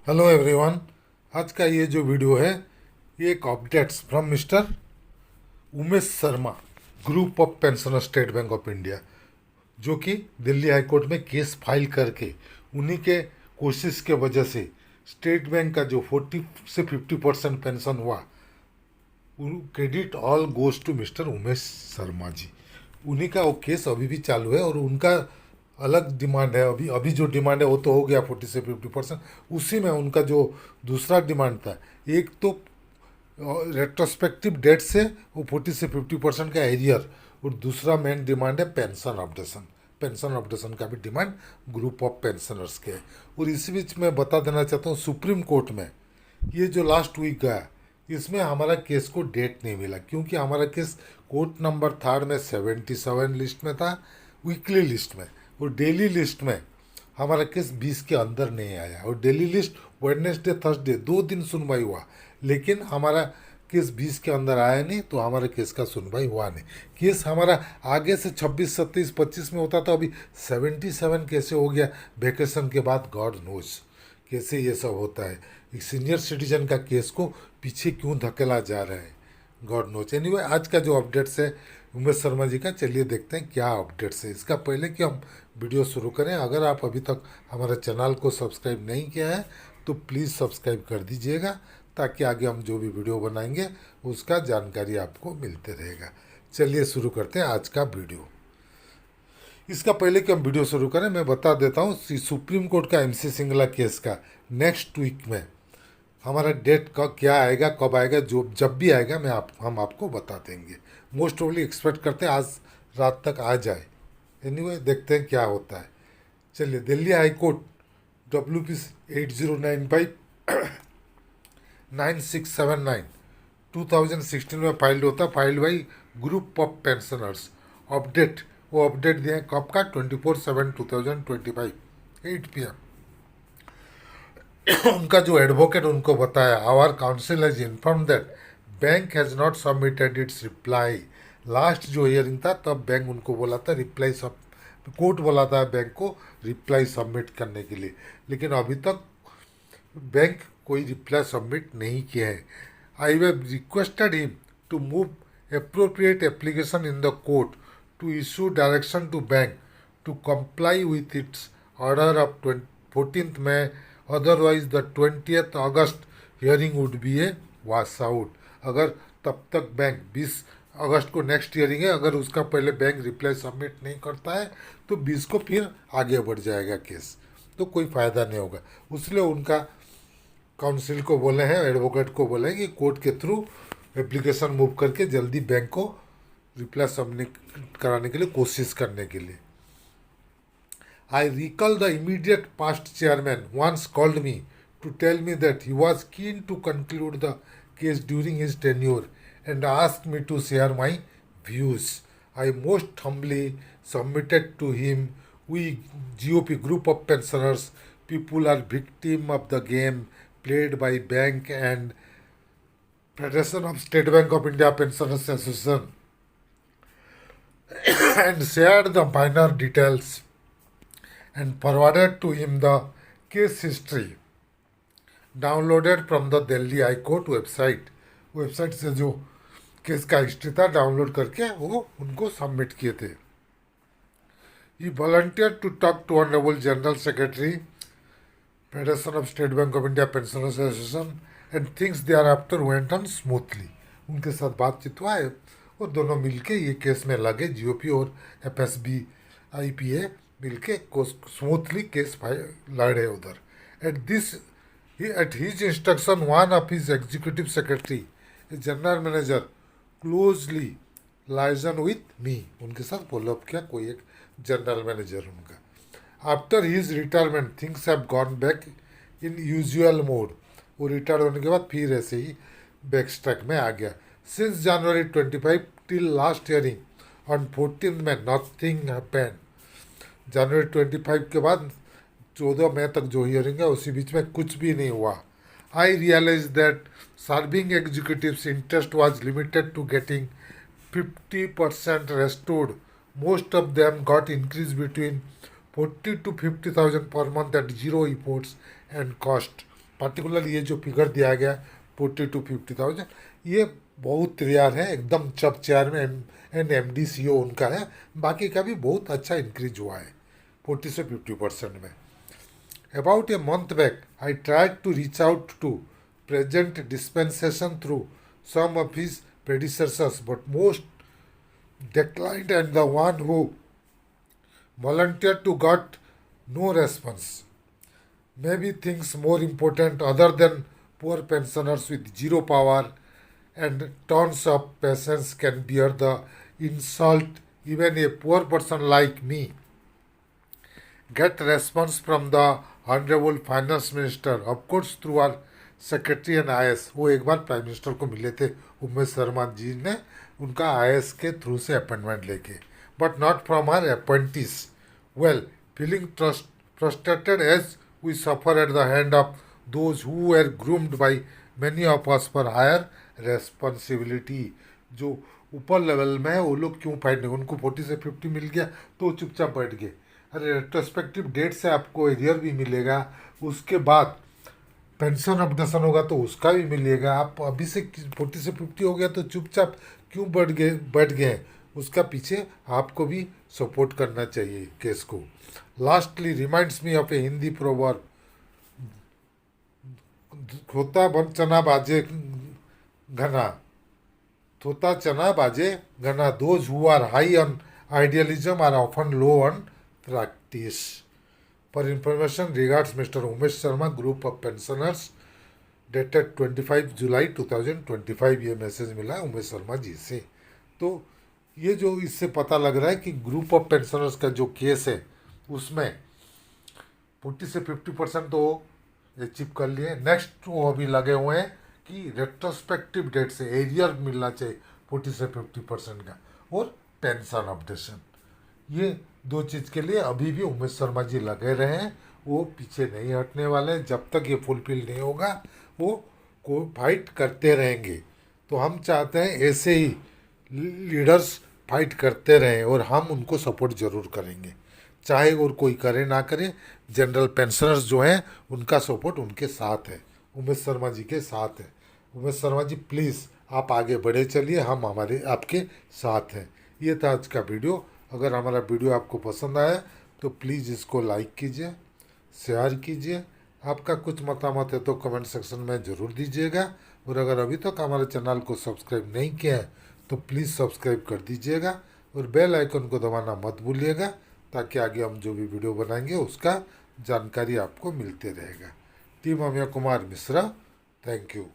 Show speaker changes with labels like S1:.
S1: Hello everyone. आज का ये जो वीडियो है ये एक updates from mister Umesh Sharma, group of pensioner state bank of India, जो कि दिल्ली हाई कोर्ट में केस फाइल करके उन्हीं के कोशिश के वजह से स्टेट बैंक का जो 40 से 50% पेंशन हुआ, credit all goes to mister Umesh Sharma ji. उन्हीं का वो केस अभी भी चालू है और उनका अलग डिमांड है। अभी अभी जो डिमांड है वो तो हो गया 40 से 50%। उसी में उनका जो दूसरा डिमांड था, एक तो रेट्रोस्पेक्टिव डेट से वो 40 से 50% का एरियर, और दूसरा मेन डिमांड है पेंशन अपडेशन। पेंशन अपडेशन का भी डिमांड ग्रुप ऑफ पेंशनर्स के है। और इसी बीच मैं बता देना चाहता हूँ, सुप्रीम कोर्ट में ये जो लास्ट वीक गया, इसमें हमारा केस को डेट नहीं मिला, क्योंकि हमारा केस कोर्ट नंबर 3 में 77 लिस्ट में था, वीकली लिस्ट में। और डेली लिस्ट में हमारा केस 20 के अंदर नहीं आया। और डेली लिस्ट वेडनेसडे थर्सडे 2 दिन सुनवाई हुआ, लेकिन हमारा केस 20 के अंदर आया नहीं, तो हमारे केस का सुनवाई हुआ नहीं। केस हमारा आगे से 26 27 25 में होता था, अभी 77 कैसे हो गया वेकेशन के बाद, गॉड नोज कैसे ये सब होता है। एक सीनियर सिटीजन का केस को पीछे क्यों धकेला जा रहा है, गॉड नोच। एनीवे, आज का जो अपडेट्स है उमेश शर्मा जी का, चलिए देखते हैं क्या अपडेट्स है। इसका पहले कि हम वीडियो शुरू करें, अगर आप अभी तक हमारे चैनल को सब्सक्राइब नहीं किया है तो प्लीज़ सब्सक्राइब कर दीजिएगा, ताकि आगे हम जो भी वीडियो बनाएंगे उसका जानकारी आपको मिलते रहेगा। चलिए शुरू करते हैं आज का वीडियो। इसका पहले कि हम वीडियो शुरू करें, मैं बता देता हूँ सुप्रीम कोर्ट का एमसी सिंगला केस का नेक्स्ट वीक में हमारा डेट का क्या आएगा, कब आएगा, जो जब भी आएगा हम आपको बता देंगे। मोस्ट प्रोबेबली एक्सपेक्ट करते हैं आज रात तक आ जाए। एनीवे, देखते हैं क्या होता है। चलिए, दिल्ली हाई कोर्ट WP 8095/9679 2016 में फाइल्ड होता, filed by group of pensioners. Update, वो अपडेट दिया है कब का, 24/7/2025 8 PM। उनका जो एडवोकेट उनको बताया, our council has inform that bank has not submitted its reply. Last जो हियरिंग था तब बैंक उनको बोला था रिप्लाई सब, कोर्ट बोला था बैंक को रिप्लाई सबमिट करने के लिए, लेकिन अभी तक बैंक कोई रिप्लाई सबमिट नहीं किया है। I have requested him to move appropriate application in the court to issue direction to bank to comply with its order of 14th May, otherwise the 20th August hearing would be a wash out। अगर तब तक bank 20 अगस्त को next hearing है, अगर उसका पहले bank reply submit नहीं करता है तो 20 को फिर आगे बढ़ जाएगा केस, तो कोई फ़ायदा नहीं होगा। इसलिए उनका काउंसिल को बोले हैं, एडवोकेट को बोले हैं कि कोर्ट के थ्रू एप्लीकेशन मूव करके जल्दी बैंक को रिप्लाई सबमिट कराने के लिए कोशिश करने के लिए। I recall the immediate past chairman once called me to tell me that he was keen to conclude the case during his tenure and ask me to share my views. I most humbly submitted to him, we GOP group of pensioners people are victim of the game played by bank and Federation of State Bank of India Pensioners Association, and shared the minor details and forwarded to him the case history downloaded from the Delhi High Court website। Website से जो case का history था download करके वो उनको submit किए थे। He volunteered to talk to Honorable General Secretary, Federation of State Bank of India Pensioners Association, and things thereafter went on smoothly। उनके साथ बातचीत हुआ है और दोनों मिलके ये केस में लगे, GOP और FSB IPA मिलके स्मूथली केस लड़े उधर। At his instruction, one of his executive secretary, a general manager, closely liaison with me, उनके साथ फॉलोअप किया, कोई एक जनरल मैनेजर उनका। After his retirement things have gone back in usual mode. वो रिटायर होने के बाद फिर ऐसे ही बैक स्ट्रैक में आ गया। Since January 25 till last hearing on 14 में नथिंग हैपेंड। जनवरी 25 के बाद 14 मई तक जो हियरिंग है उसी बीच में कुछ भी नहीं हुआ। I realize that serving executives interest was limited to getting 50% restored। Most of them got increase between 40 to 50,000 per month at zero efforts and cost particular ये जो फिगर दिया गया 40 to 50,000, ये बहुत रेयर है, एकदम जब चेयरमैन एंड MD CEO उनका है। बाकी का भी बहुत अच्छा इंक्रीज हुआ है 40 से 50% में। About a month back, I tried to reach out to present dispensation through some of his predecessors, but most declined, and the one who volunteered to got no response. Maybe things more important other than poor pensioners with zero power and tons of patience can bear the insult. Even a poor person like me get response from the Honorable Finance Minister, of course through our Secretary and IS। वो एक बार prime minister को मिले थे उमेश शर्मा जी ने, उनका IS के through से appointment लेके, but not from our appointees. Well, feeling frustrated as we suffer at the hand of those who were groomed by many of us for higher responsibility। जो ऊपर लेवल में है वो लोग क्यों फाइट नहीं, उनको 40 से 50 मिल गया तो वो चुपचाप बैठ गए। अरे रेट्रोस्पेक्टिव डेट से आपको एरियर भी मिलेगा, उसके बाद पेंशन अपडेशन होगा तो उसका भी मिलेगा। आप अभी से 40 से 50 हो गया तो चुपचाप क्यों बैठ गए, उसका पीछे आपको भी सपोर्ट करना चाहिए केस को। Lastly reminds me of a Hindi proverb, खोता बन चना बाजे घना, थोता चना बाजे घना। Those who are high on idealism are often low on practice. For information regards mister Umesh Sharma, group of pensioners, dated 25 जुलाई 2025। ये मैसेज मिला है उमेश शर्मा जी से। तो ये जो इससे पता लग रहा है कि ग्रुप ऑफ पेंशनर्स का जो केस है उसमें 40 से 50% तो अचीव कर लिए। नेक्स्ट वो अभी लगे हुए हैं कि रेट्रोस्पेक्टिव डेट से एरियर मिलना चाहिए 40 से 50% का, और पेंशन अपडेशन। ये दो चीज़ के लिए अभी भी उमेश शर्मा जी लगे रहे हैं, वो पीछे नहीं हटने वाले। जब तक ये फुलफिल नहीं होगा वो को फाइट करते रहेंगे। तो हम चाहते हैं ऐसे ही लीडर्स फाइट करते रहें और हम उनको सपोर्ट ज़रूर करेंगे, चाहे और कोई करे ना करे। जनरल पेंशनर्स जो हैं उनका सपोर्ट उनके साथ है, उमेश शर्मा जी के साथ है। उमेश शर्मा जी प्लीज़ आप आगे बढ़े चलिए, हम हमारे आपके साथ हैं। ये था आज का वीडियो। अगर हमारा वीडियो आपको पसंद आया तो प्लीज़ इसको लाइक कीजिए, शेयर कीजिए। आपका कुछ मतामत है तो कमेंट सेक्शन में ज़रूर दीजिएगा। और अगर अभी तक हमारे चैनल को सब्सक्राइब नहीं किया है तो प्लीज़ सब्सक्राइब कर दीजिएगा और बेल आइकन को दबाना मत भूलिएगा, ताकि आगे हम जो भी वीडियो बनाएंगे उसका जानकारी आपको मिलते रहेगा। Team Amiya Kumar Mishra, thank you.